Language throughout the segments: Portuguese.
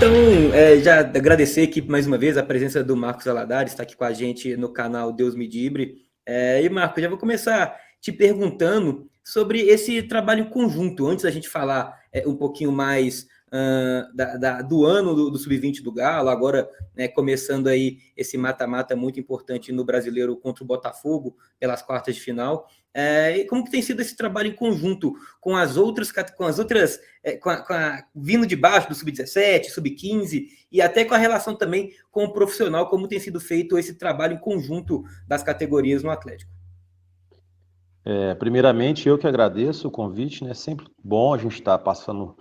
Então, já agradecer aqui mais uma vez a presença do Marcos Aladares, está aqui com a gente no canal Deus Me Dibre. E, Marcos, já vou começar te perguntando sobre esse trabalho conjunto. Antes da gente falar um pouquinho mais do ano do Sub-20 do Galo, agora começando aí esse mata-mata muito importante no Brasileiro contra o Botafogo, pelas quartas de final. E como que tem sido esse trabalho em conjunto com as outras, vindo de baixo do Sub-17, Sub-15 e até com a relação também com o profissional, como tem sido feito esse trabalho em conjunto das categorias no Atlético? Primeiramente, eu que agradeço o convite, né? Sempre bom a gente estar passando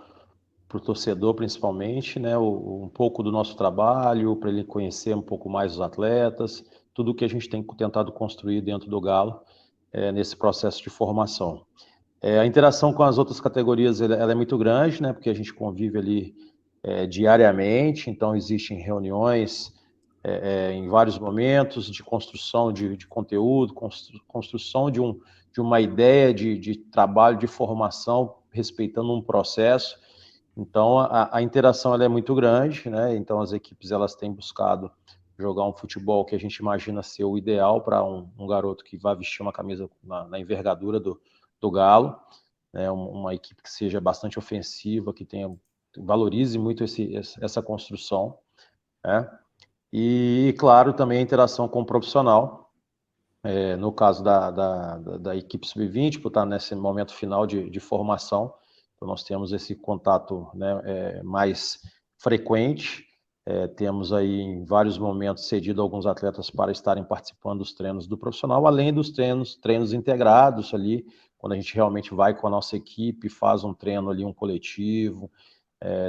para o torcedor, principalmente, né? Um pouco do nosso trabalho, para ele conhecer um pouco mais os atletas, tudo que a gente tem tentado construir dentro do Galo, nesse processo de formação. A interação com as outras categorias ela é muito grande, né? Porque a gente convive ali diariamente, então existem reuniões em vários momentos de construção de conteúdo, construção de uma ideia de trabalho, de formação, respeitando um processo. Então, a interação ela é muito grande, né? Então, as equipes elas têm buscado jogar um futebol que a gente imagina ser o ideal para um garoto que vai vestir uma camisa na envergadura do Galo, né? Uma equipe que seja bastante ofensiva, que valorize muito essa construção, né? E, claro, também a interação com o profissional, no caso da equipe sub-20, por estar nesse momento final de formação, então nós temos esse contato, né, mais frequente, temos aí em vários momentos cedido alguns atletas para estarem participando dos treinos do profissional, além dos treinos integrados ali, quando a gente realmente vai com a nossa equipe, faz um treino ali, um coletivo,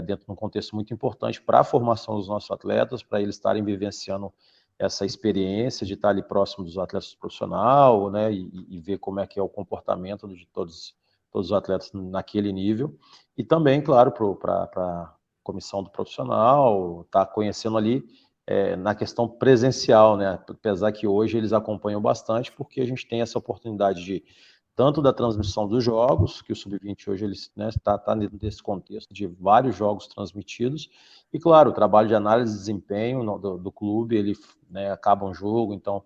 dentro de um contexto muito importante para a formação dos nossos atletas, para eles estarem vivenciando essa experiência de estar ali próximo dos atletas profissional, né, e ver como é que é o comportamento de todos os atletas naquele nível. E também, claro, para a comissão do profissional, estar conhecendo ali na questão presencial, né, apesar que hoje eles acompanham bastante, porque a gente tem essa oportunidade de tanto da transmissão dos jogos, que o Sub-20 hoje está nesse contexto de vários jogos transmitidos, e claro, o trabalho de análise de desempenho do clube, ele, né, acaba um jogo, então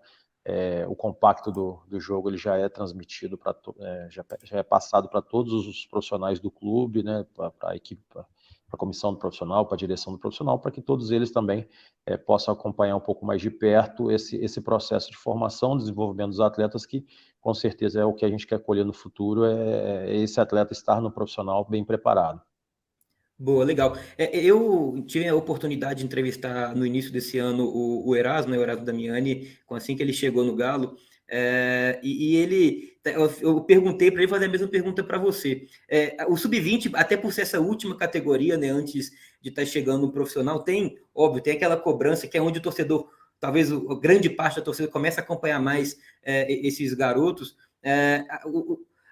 o compacto do jogo ele já é transmitido, já é passado para todos os profissionais do clube, né, para a equipe, para a comissão do profissional, para a direção do profissional, para que todos eles também possam acompanhar um pouco mais de perto esse processo de formação, desenvolvimento dos atletas, que com certeza é o que a gente quer colher no futuro, é esse atleta estar no profissional bem preparado. Boa, legal. Eu tive a oportunidade de entrevistar no início desse ano o Erasmo, né, o Erasmo Damiani, assim que ele chegou no Galo, eu perguntei para ele fazer a mesma pergunta para você. O Sub-20, até por ser essa última categoria, né, antes de estar chegando no profissional, óbvio, tem aquela cobrança que é onde o torcedor, talvez grande parte da torcida começa a acompanhar mais esses garotos.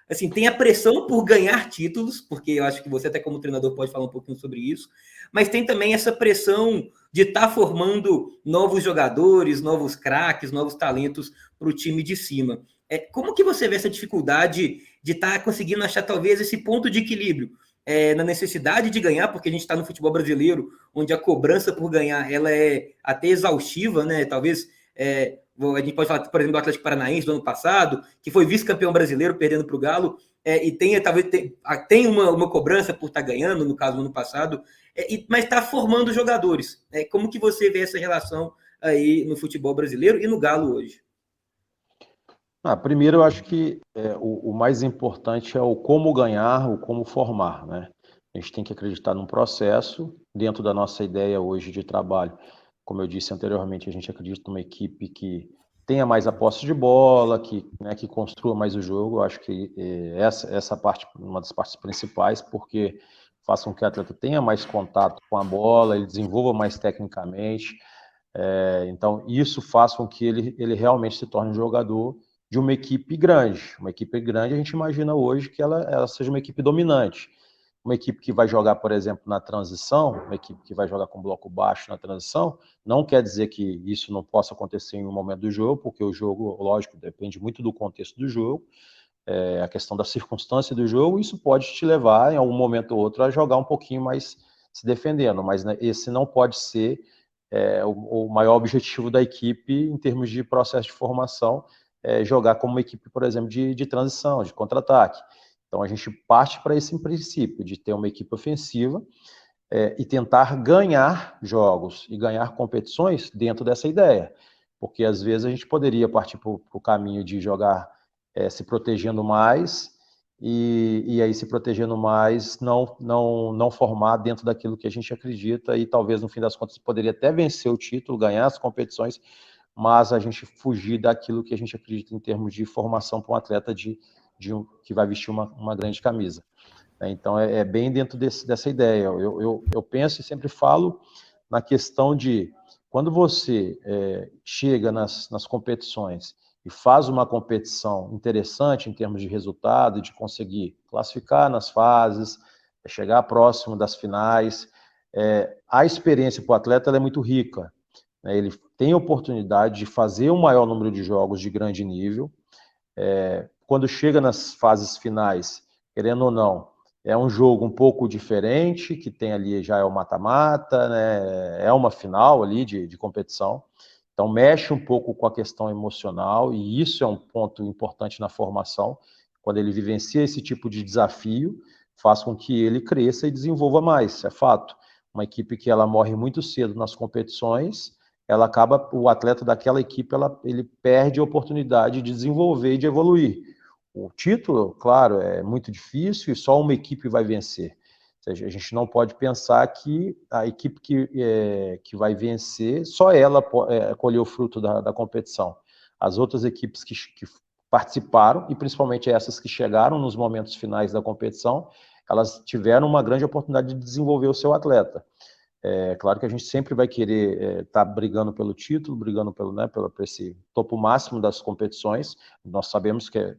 Assim, tem a pressão por ganhar títulos, porque eu acho que você até como treinador pode falar um pouquinho sobre isso, mas tem também essa pressão de estar formando novos jogadores, novos craques, novos talentos para o time de cima. Como que você vê essa dificuldade de estar conseguindo achar talvez esse ponto de equilíbrio na necessidade de ganhar, porque a gente está no futebol brasileiro, onde a cobrança por ganhar ela é até exaustiva, né? Talvez a gente pode falar, por exemplo, do Atlético Paranaense do ano passado, que foi vice-campeão brasileiro, perdendo para o Galo, e talvez tem uma cobrança por estar ganhando, no caso, no ano passado, mas está formando jogadores. Como que você vê essa relação aí no futebol brasileiro e no Galo hoje? Primeiro, eu acho que o mais importante é o como ganhar, o como formar, né? A gente tem que acreditar num processo dentro da nossa ideia hoje de trabalho. Como eu disse anteriormente, a gente acredita numa equipe que tenha mais a posse de bola, que construa mais o jogo. Eu acho que essa parte, uma das partes principais, porque faz com que o atleta tenha mais contato com a bola, ele desenvolva mais tecnicamente. Então, isso faz com que ele realmente se torne um jogador de uma equipe grande. Uma equipe grande, a gente imagina hoje que ela seja uma equipe dominante. Uma equipe que vai jogar, por exemplo, na transição, uma equipe que vai jogar com bloco baixo na transição, não quer dizer que isso não possa acontecer em um momento do jogo, porque o jogo, lógico, depende muito do contexto do jogo, a questão da circunstância do jogo, isso pode te levar, em algum momento ou outro, a jogar um pouquinho mais se defendendo, mas né, esse não pode ser o maior objetivo da equipe em termos de processo de formação, jogar como uma equipe, por exemplo, de transição, de contra-ataque. Então a gente parte para esse princípio de ter uma equipe ofensiva e tentar ganhar jogos e ganhar competições dentro dessa ideia. Porque às vezes a gente poderia partir para o caminho de jogar se protegendo mais e aí se protegendo mais não formar dentro daquilo que a gente acredita e talvez no fim das contas poderia até vencer o título, ganhar as competições, mas a gente fugir daquilo que a gente acredita em termos de formação para um atleta que vai vestir uma grande camisa. Então, é bem dentro dessa ideia. Eu penso e sempre falo na questão de quando você chega nas competições e faz uma competição interessante em termos de resultado, de conseguir classificar nas fases, chegar próximo das finais, a experiência para o atleta é muito rica. Né? Ele tem a oportunidade de fazer um maior número de jogos de grande nível. Quando chega nas fases finais, querendo ou não, é um jogo um pouco diferente, que tem ali já é o mata-mata, né? É uma final ali de competição. Então mexe um pouco com a questão emocional e isso é um ponto importante na formação. Quando ele vivencia esse tipo de desafio, faz com que ele cresça e desenvolva mais, é fato. Uma equipe que ela morre muito cedo nas competições, ela acaba, o atleta daquela equipe, ele perde a oportunidade de desenvolver e de evoluir. O título, claro, é muito difícil e só uma equipe vai vencer. Ou seja, a gente não pode pensar que a equipe que vai vencer, só ela colheu o fruto da competição. As outras equipes que participaram, e principalmente essas que chegaram nos momentos finais da competição, elas tiveram uma grande oportunidade de desenvolver o seu atleta. É claro que a gente sempre vai querer estar brigando pelo título, brigando por esse topo máximo das competições. Nós sabemos que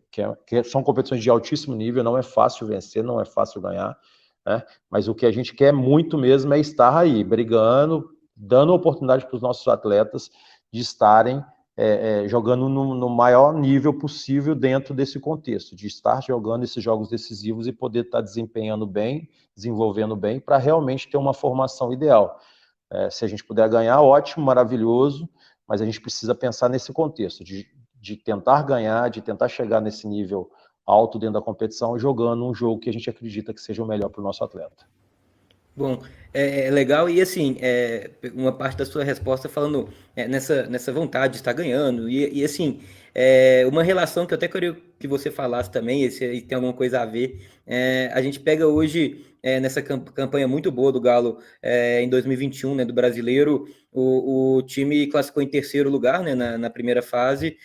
são competições de altíssimo nível, não é fácil vencer, não é fácil ganhar, né? Mas o que a gente quer muito mesmo é estar aí, brigando, dando oportunidade para os nossos atletas de estarem jogando no maior nível possível dentro desse contexto, de estar jogando esses jogos decisivos e poder estar desempenhando bem, desenvolvendo bem, para realmente ter uma formação ideal. Se a gente puder ganhar, ótimo, maravilhoso, mas a gente precisa pensar nesse contexto, de tentar ganhar, de tentar chegar nesse nível alto dentro da competição, jogando um jogo que a gente acredita que seja o melhor para o nosso atleta. Bom, é legal e assim, uma parte da sua resposta falando nessa vontade de estar ganhando e assim, uma relação que eu até queria que você falasse também, se aí tem alguma coisa a ver, a gente pega hoje nessa campanha muito boa do Galo em 2021, né, do Brasileiro, o time classificou em terceiro lugar, né, na primeira fase,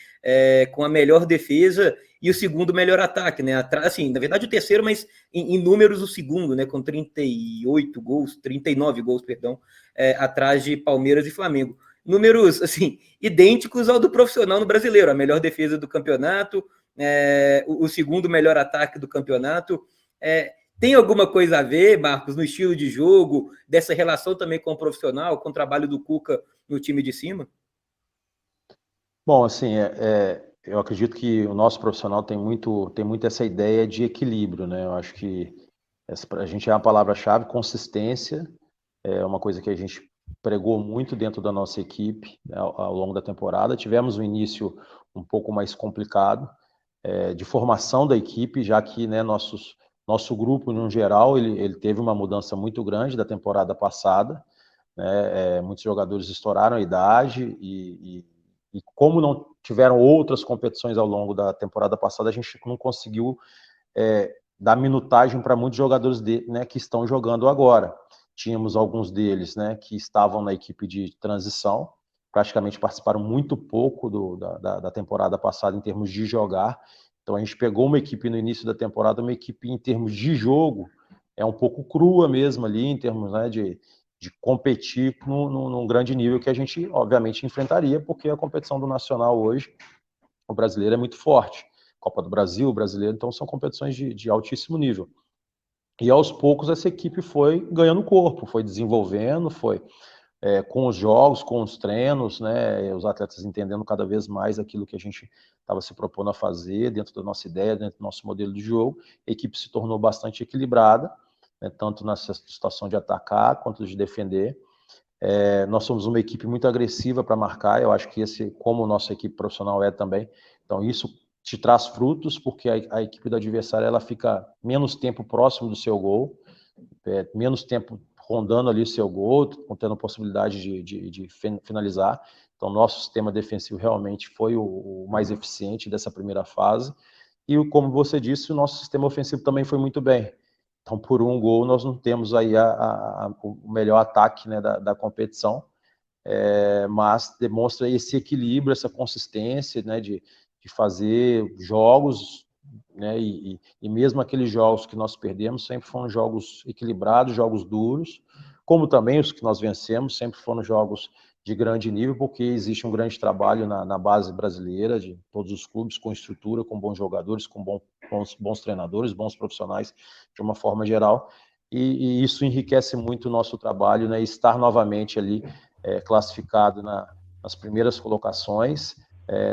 com a melhor defesa e o segundo melhor ataque, né, assim, na verdade o terceiro, mas em números o segundo, né, com 38 gols, 39 gols, perdão, atrás de Palmeiras e Flamengo. Números, assim, idênticos ao do profissional no Brasileiro, a melhor defesa do campeonato, o segundo melhor ataque do campeonato. Tem alguma coisa a ver, Marcos, no estilo de jogo, dessa relação também com o profissional, com o trabalho do Cuca no time de cima? Bom, assim, eu acredito que o nosso profissional tem muito essa ideia de equilíbrio, né? Eu acho que a gente é uma palavra-chave, consistência, é uma coisa que a gente pregou muito dentro da nossa equipe, né, ao longo da temporada. Tivemos um início um pouco mais complicado de formação da equipe, já que né, nosso grupo, no geral, ele teve uma mudança muito grande da temporada passada. Né, muitos jogadores estouraram a idade e como não tiveram outras competições ao longo da temporada passada, a gente não conseguiu dar minutagem para muitos jogadores né, que estão jogando agora. Tínhamos alguns deles né, que estavam na equipe de transição, praticamente participaram muito pouco da temporada passada em termos de jogar. Então a gente pegou uma equipe no início da temporada, uma equipe em termos de jogo, um pouco crua mesmo ali, em termos né, de competir num grande nível que a gente, obviamente, enfrentaria, porque a competição do Nacional hoje, o brasileiro é muito forte. Copa do Brasil, brasileiro, então são competições de altíssimo nível. E aos poucos essa equipe foi ganhando corpo, foi desenvolvendo, foi com os jogos, com os treinos, né, os atletas entendendo cada vez mais aquilo que a gente estava se propondo a fazer dentro da nossa ideia, dentro do nosso modelo de jogo. A equipe se tornou bastante equilibrada né, tanto na situação de atacar quanto de defender. Nós somos uma equipe muito agressiva para marcar, eu acho que como nossa equipe profissional também, então isso te traz frutos, porque a equipe do adversário ela fica menos tempo próximo do seu gol, menos tempo rondando ali o seu gol, tendo possibilidade de finalizar. Então, nosso sistema defensivo realmente foi o mais eficiente dessa primeira fase. E, como você disse, o nosso sistema ofensivo também foi muito bem. Então, por um gol, nós não temos aí o melhor ataque, né, da competição, mas demonstra esse equilíbrio, essa consistência, né, de fazer jogos, né, e mesmo aqueles jogos que nós perdemos sempre foram jogos equilibrados, jogos duros, como também os que nós vencemos sempre foram jogos de grande nível, porque existe um grande trabalho na base brasileira, de todos os clubes, com estrutura, com bons jogadores, com bons treinadores, bons profissionais, de uma forma geral, e isso enriquece muito o nosso trabalho, né, estar novamente ali classificado nas primeiras colocações,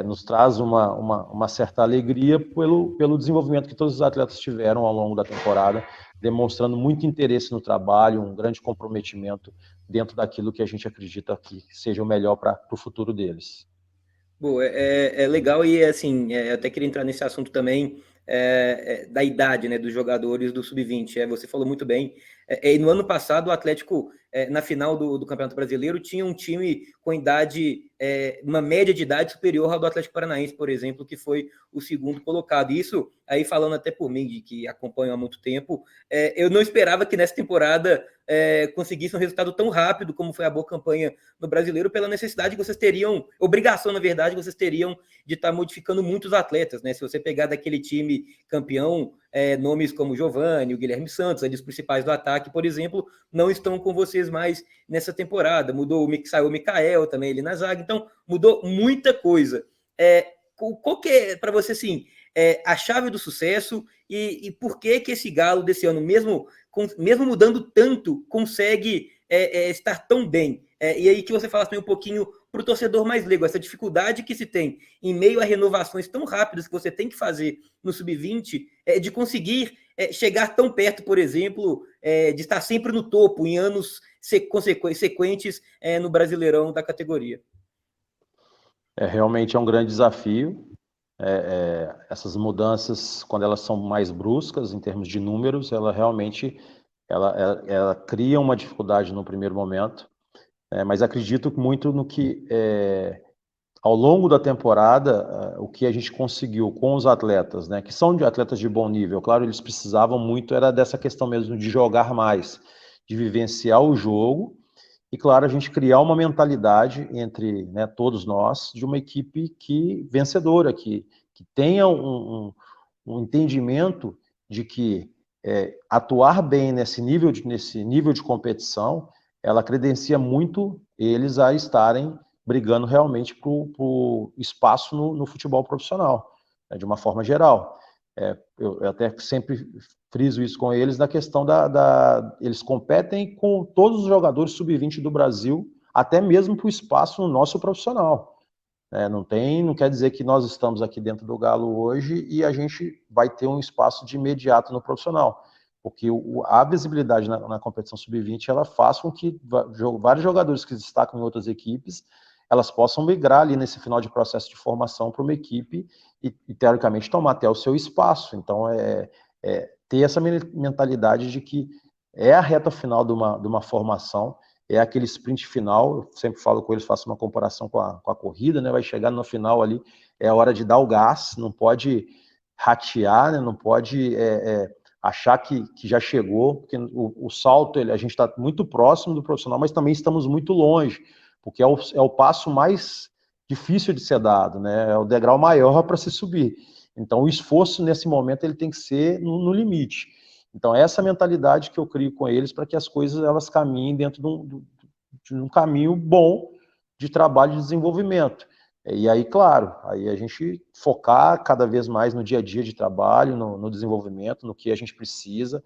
nos traz uma certa alegria pelo desenvolvimento que todos os atletas tiveram ao longo da temporada, demonstrando muito interesse no trabalho, um grande comprometimento dentro daquilo que a gente acredita que seja o melhor para o futuro deles. Bom, é legal e assim, eu até queria entrar nesse assunto também da idade, né, dos jogadores do Sub-20. Você falou muito bem. E no ano passado, o Atlético, na final do Campeonato Brasileiro, tinha um time com idade, uma média de idade superior ao do Atlético Paranaense, por exemplo, que foi o segundo colocado. Isso, aí falando até por mim, de que acompanho há muito tempo, eu não esperava que nessa temporada conseguisse um resultado tão rápido como foi a boa campanha no Brasileiro, pela necessidade que vocês teriam, obrigação, na verdade, vocês teriam de estar modificando muitos atletas, né? Se você pegar daquele time campeão, nomes como Giovani, o Guilherme Santos, ali os principais do ataque, por exemplo, não estão com vocês mais nessa temporada. Saiu o Mikael também ali na zaga, então mudou muita coisa. Qual que é, para você, assim, a chave do sucesso e por que esse Galo desse ano, mesmo mudando tanto, consegue estar tão bem? E aí que você falasse também um pouquinho para o torcedor mais leigo, essa dificuldade que se tem em meio a renovações tão rápidas que você tem que fazer no Sub-20, de conseguir chegar tão perto, por exemplo, de estar sempre no topo em anos sequentes no Brasileirão da categoria. Realmente é um grande desafio. Essas mudanças, quando elas são mais bruscas em termos de números, ela realmente ela cria uma dificuldade no primeiro momento, mas acredito muito no que ao longo da temporada, o que a gente conseguiu com os atletas, né, que são de atletas de bom nível, claro, eles precisavam muito, era dessa questão mesmo de jogar mais, de vivenciar o jogo, e claro, a gente criar uma mentalidade entre, né, todos nós, de uma equipe vencedora, que tenha um entendimento de que atuar bem nesse nível de competição, ela credencia muito eles a estarem brigando realmente por espaço no futebol profissional, né, de uma forma geral. Eu até sempre friso isso com eles na questão eles competem com todos os jogadores sub-20 do Brasil, até mesmo para o espaço no nosso profissional. Não quer dizer que nós estamos aqui dentro do Galo hoje e a gente vai ter um espaço de imediato no profissional, porque a visibilidade na competição sub-20 ela faz com que vários jogadores que destacam em outras equipes elas possam migrar ali nesse final de processo de formação para uma equipe e teoricamente tomar até o seu espaço. Então ter essa mentalidade de que a reta final de uma formação, aquele sprint final. Eu sempre falo com eles, faço uma comparação com a corrida, né? Vai chegar no final ali, é a hora de dar o gás, não pode ratear, né? Não pode achar que já chegou, porque o salto, a gente está muito próximo do profissional, mas também estamos muito longe, porque é o passo mais difícil de ser dado, né? É o degrau maior para se subir. Então o esforço nesse momento ele tem que ser no limite. Então, essa mentalidade que eu crio com eles para que as coisas elas caminhem dentro de um caminho bom de trabalho e de desenvolvimento. E aí, claro, aí a gente focar cada vez mais no dia a dia de trabalho, no desenvolvimento, no que a gente precisa,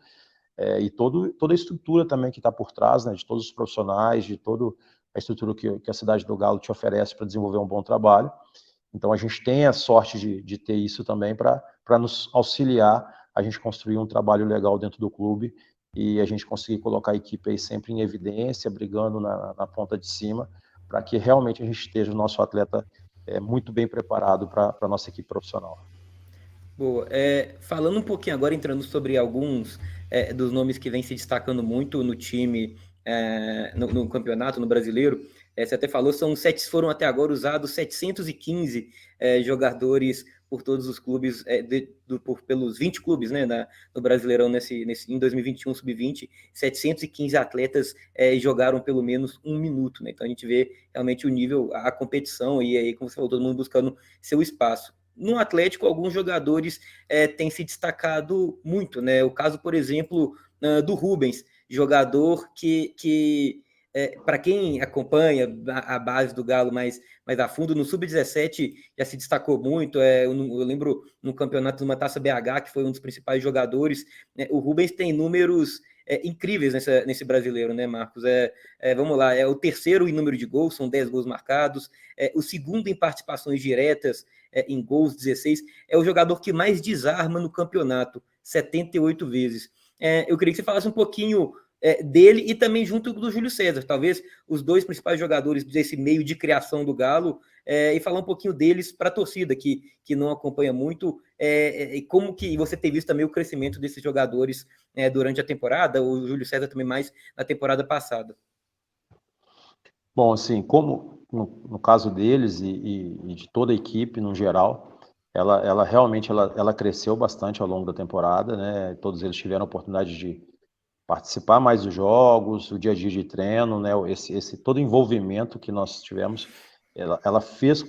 e toda a estrutura também que está por trás, né, de todos os profissionais, de toda a estrutura que a cidade do Galo te oferece para desenvolver um bom trabalho. Então, a gente tem a sorte de ter isso também para nos auxiliar a gente construir um trabalho legal dentro do clube e a gente conseguir colocar a equipe aí sempre em evidência, brigando na ponta de cima, para que realmente a gente esteja o nosso atleta muito bem preparado para a nossa equipe profissional. Boa. Falando um pouquinho agora, entrando sobre alguns dos nomes que vêm se destacando muito no time, no campeonato, no brasileiro, você até falou, foram até agora usados 715 jogadores por todos os clubes, pelos 20 clubes, né, no Brasileirão em 2021, sub-20, 715 atletas jogaram pelo menos um minuto, né? Então a gente vê realmente o nível, a competição, e aí, como você falou, todo mundo buscando seu espaço. No Atlético, alguns jogadores têm se destacado muito, né? O caso, por exemplo, do Rubens, jogador que para quem acompanha a base do Galo mais a fundo, no Sub-17 já se destacou muito. Eu lembro no campeonato de uma Taça BH, que foi um dos principais jogadores, né? O Rubens tem números incríveis nesse brasileiro, né, Marcos? Vamos lá, é o terceiro em número de gols, são 10 gols marcados, o segundo em participações diretas, em gols, 16, é o jogador que mais desarma no campeonato, 78 vezes. Eu queria que você falasse um pouquinho dele e também junto do Júlio César, talvez os dois principais jogadores desse meio de criação do Galo, e falar um pouquinho deles para a torcida que não acompanha muito, e como que você tem visto também o crescimento desses jogadores durante a temporada, o Júlio César também mais na temporada passada. Bom, assim, como no caso deles e de toda a equipe no geral, ela realmente ela cresceu bastante ao longo da temporada, né? Todos eles tiveram a oportunidade de participar mais dos jogos, o dia a dia de treino, né? Esse todo envolvimento que nós tivemos, ela fez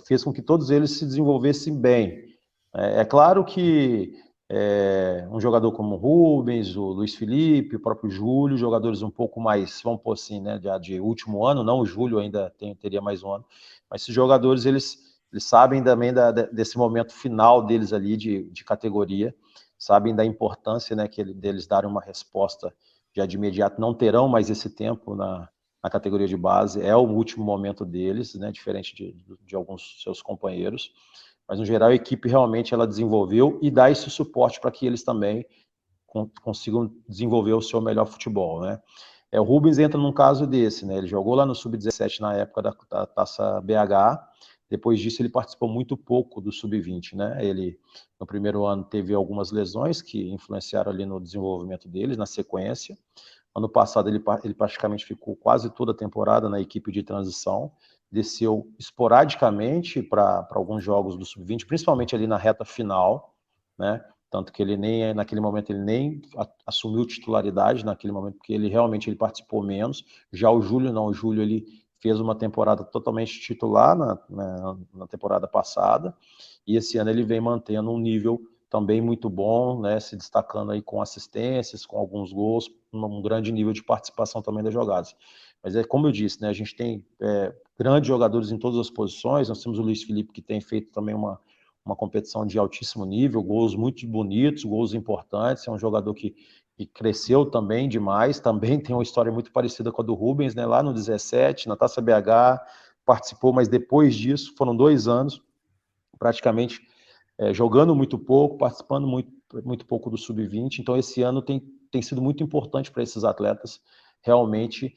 fez com que todos eles se desenvolvessem bem. É claro que um jogador como o Rubens, o Luiz Felipe, o próprio Júlio, jogadores um pouco mais, vamos pôr assim, né, de último ano, não o Júlio ainda teria mais um ano, mas esses jogadores, eles sabem também desse momento final deles ali de categoria, sabem da importância, né, deles darem uma resposta já de imediato, não terão mais esse tempo na categoria de base, é o último momento deles, né, diferente de alguns seus companheiros, mas no geral a equipe realmente ela desenvolveu e dá esse suporte para que eles também consigam desenvolver o seu melhor futebol, né? O Rubens entra num caso desse, né? Ele jogou lá no Sub-17 na época da Taça BH, depois disso ele participou muito pouco do Sub-20, né? Ele, no primeiro ano, teve algumas lesões que influenciaram ali no desenvolvimento dele, na sequência. Ano passado ele praticamente ficou quase toda a temporada na equipe de transição, desceu esporadicamente para alguns jogos do Sub-20, principalmente ali na reta final, né? Tanto que ele naquele momento ele nem assumiu titularidade naquele momento, porque ele realmente participou menos. Já o Júlio não, o Júlio ele fez uma temporada totalmente titular na temporada passada, e esse ano ele vem mantendo um nível também muito bom, né, se destacando aí com assistências, com alguns gols, um grande nível de participação também das jogadas. Mas como eu disse, né, a gente tem grandes jogadores em todas as posições, nós temos o Luiz Felipe que tem feito também uma competição de altíssimo nível, gols muito bonitos, gols importantes, é um jogador que cresceu também demais, também tem uma história muito parecida com a do Rubens, né, lá no 17, na Taça BH, participou, mas depois disso, foram 2 anos, praticamente jogando muito pouco, participando muito pouco do Sub-20, então esse ano tem sido muito importante para esses atletas, realmente,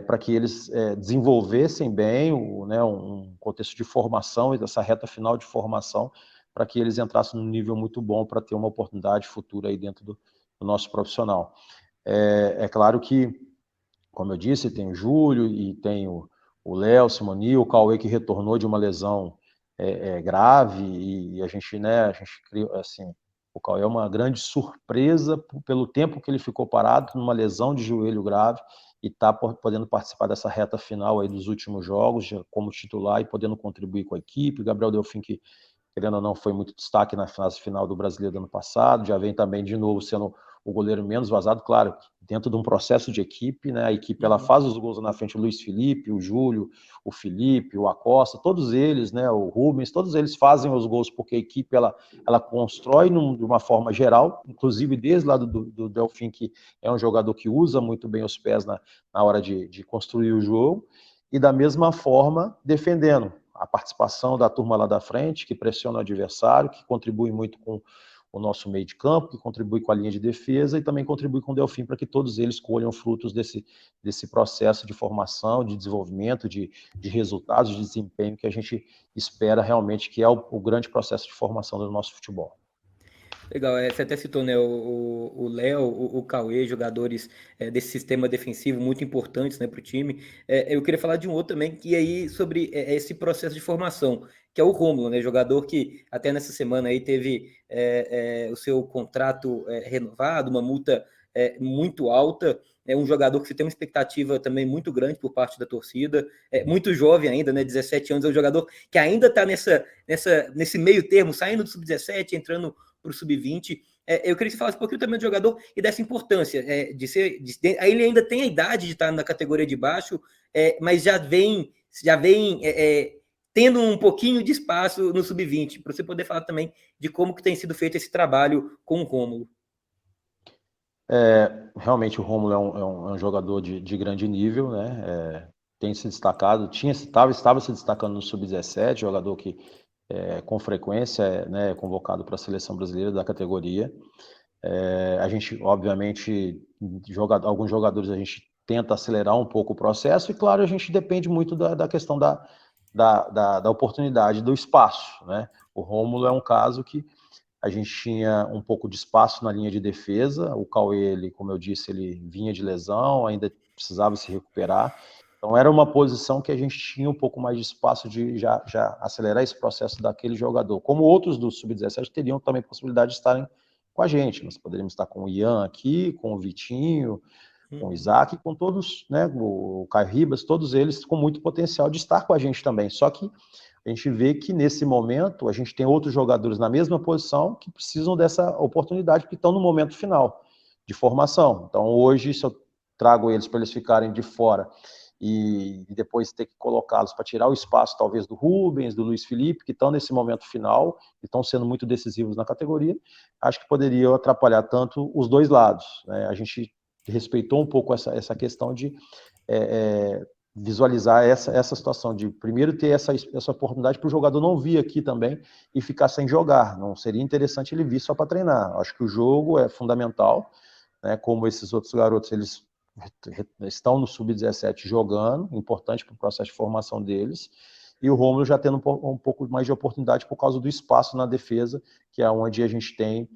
para que eles desenvolvessem bem um contexto de formação e dessa reta final de formação, para que eles entrassem num nível muito bom para ter uma oportunidade futura aí dentro do nosso profissional. Claro que, como eu disse, tem o Júlio e tem o Léo, Simoni, o Cauê que retornou de uma lesão grave, e a gente criou, assim, o Cauê é uma grande surpresa pelo tempo que ele ficou parado numa lesão de joelho grave e está podendo participar dessa reta final aí dos últimos jogos como titular e podendo contribuir com a equipe. Gabriel Delfim, que querendo ou não foi muito destaque na fase final do Brasileiro do ano passado, já vem também de novo sendo o goleiro menos vazado, claro, dentro de um processo de equipe, né? A equipe ela faz os gols na frente, o Luiz Felipe, o Júlio, o Felipe, o Acosta, todos eles, né? O Rubens, todos eles fazem os gols porque a equipe ela constrói de uma forma geral, inclusive desde lá do Delfim, que é um jogador que usa muito bem os pés na hora de construir o jogo, e da mesma forma defendendo a participação da turma lá da frente, que pressiona o adversário, que contribui muito com o nosso meio de campo, que contribui com a linha de defesa e também contribui com o Delfim para que todos eles colham frutos desse processo de formação, de desenvolvimento, de resultados, de desempenho que a gente espera realmente, que é o grande processo de formação do nosso futebol. Legal, você até citou, né, o Léo, o Cauê, jogadores desse sistema defensivo muito importantes, né, para o time. Eu queria falar de um outro também, que aí sobre esse processo de formação, que é o Rômulo, né, jogador que até nessa semana aí teve o seu contrato renovado, uma multa muito alta. É um jogador que você tem uma expectativa também muito grande por parte da torcida, muito jovem ainda, né, 17 anos, é um jogador que ainda está nesse meio termo, saindo do sub-17, entrando para o sub-20. Eu queria que você falasse um pouquinho também do jogador e dessa importância aí ele ainda tem a idade de estar na categoria de baixo, mas já vem tendo um pouquinho de espaço no sub-20, para você poder falar também de como que tem sido feito esse trabalho com o Rômulo. Realmente o Rômulo é um jogador de grande nível, né? Tem se destacado, estava se destacando no sub-17, jogador que com frequência né, convocado para a seleção brasileira da categoria. A gente, obviamente, alguns jogadores a gente tenta acelerar um pouco o processo e, claro, a gente depende muito da questão da oportunidade, do espaço, né? O Rômulo é um caso que a gente tinha um pouco de espaço na linha de defesa, o Cauê, ele, como eu disse, ele vinha de lesão, ainda precisava se recuperar, então era uma posição que a gente tinha um pouco mais de espaço de já acelerar esse processo daquele jogador, como outros do Sub-17 teriam também possibilidade de estarem com a gente, nós poderíamos estar com o Ian aqui, com o Vitinho, com o Isaac, com todos, né, o Caio Ribas, todos eles com muito potencial de estar com a gente também, só que a gente vê que nesse momento a gente tem outros jogadores na mesma posição que precisam dessa oportunidade, porque estão no momento final de formação. Então hoje, se eu trago eles para eles ficarem de fora e depois ter que colocá-los para tirar o espaço talvez do Rubens, do Luiz Felipe, que estão nesse momento final e estão sendo muito decisivos na categoria, acho que poderia atrapalhar tanto os dois lados, né? A gente respeitou um pouco essa questão de visualizar essa situação de primeiro ter essa oportunidade para o jogador não vir aqui também e ficar sem jogar. Não seria interessante ele vir só para treinar. Acho que o jogo é fundamental, né? Como esses outros garotos, eles estão no sub-17 jogando, importante para o processo de formação deles, e o Rômulo já tendo um pouco mais de oportunidade por causa do espaço na defesa, que é onde a gente tem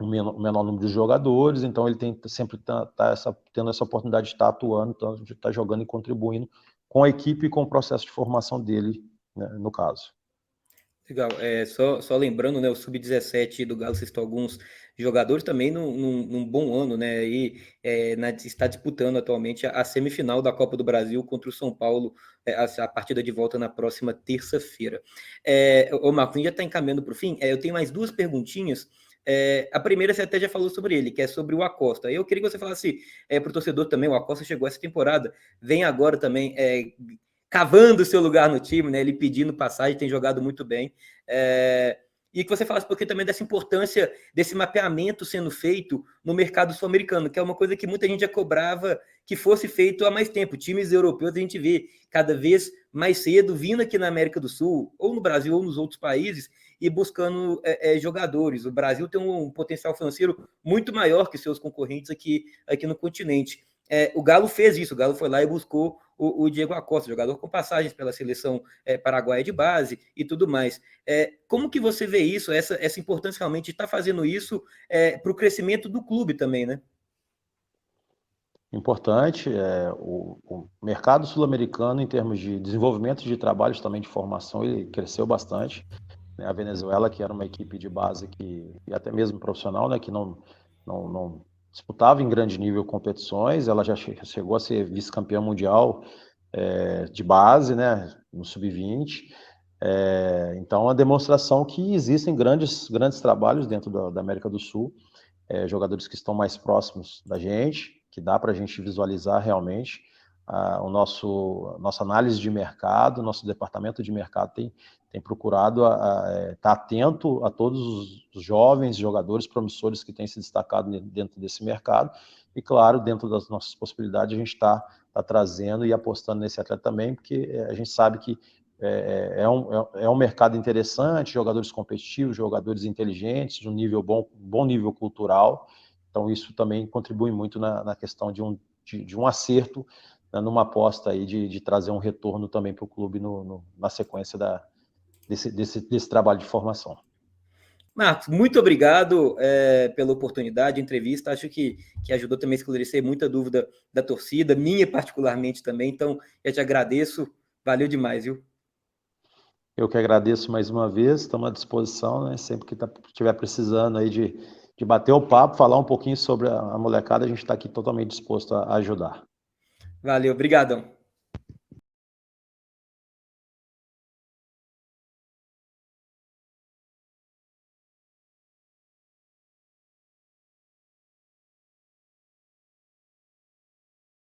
o menor número de jogadores, então ele tem sempre tendo essa oportunidade de estar atuando, então de estar jogando e contribuindo com a equipe e com o processo de formação dele, né, no caso. Legal, só lembrando, né, o Sub-17 do Galo citou alguns jogadores também num bom ano, né, e está disputando atualmente a semifinal da Copa do Brasil contra o São Paulo, a partida de volta na próxima terça-feira. O Marcos, a gente já está encaminhando para o fim, eu tenho mais duas perguntinhas. A primeira você até já falou sobre ele, que é sobre o Acosta. Eu queria que você falasse para o torcedor também, o Acosta chegou essa temporada, vem agora também cavando o seu lugar no time, né? Ele pedindo passagem, tem jogado muito bem. E que você falasse um pouquinho também dessa importância desse mapeamento sendo feito no mercado sul-americano, que é uma coisa que muita gente já cobrava que fosse feito há mais tempo. Times europeus a gente vê cada vez mais cedo vindo aqui na América do Sul, ou no Brasil, ou nos outros países, e buscando jogadores. O Brasil tem um potencial financeiro muito maior que seus concorrentes aqui no continente. O Galo fez isso, o Galo foi lá e buscou o Diego Acosta, jogador com passagens pela seleção paraguaia de base e tudo mais. Como que você vê isso, essa importância realmente de estar fazendo isso para o crescimento do clube também, né? Importante, o mercado sul-americano, em termos de desenvolvimento de trabalhos também de formação, ele cresceu bastante. A Venezuela, que era uma equipe de base e até mesmo profissional, né, que não disputava em grande nível competições, ela já chegou a ser vice-campeã mundial de base, né, no sub-20. Então, a demonstração que existem grandes trabalhos dentro da América do Sul, jogadores que estão mais próximos da gente, que dá para a gente visualizar realmente. Nossa análise de mercado, nosso departamento de mercado tem procurado estar atento a todos os jovens jogadores promissores que têm se destacado dentro desse mercado e, claro, dentro das nossas possibilidades, a gente está trazendo e apostando nesse atleta também, porque a gente sabe que É um mercado interessante, jogadores competitivos, jogadores inteligentes, de um nível bom nível cultural. Então, isso também contribui muito na questão de um acerto, né, numa aposta aí de trazer um retorno também para o clube na sequência desse trabalho de formação. Marcos, muito obrigado pela oportunidade, entrevista. Acho que ajudou também a esclarecer muita dúvida da torcida, minha particularmente também. Então, eu te agradeço. Valeu demais, viu? Eu que agradeço mais uma vez, estamos à disposição, né? Sempre que estiver precisando aí de bater o papo, falar um pouquinho sobre a molecada, a gente está aqui totalmente disposto a ajudar. Valeu, obrigadão.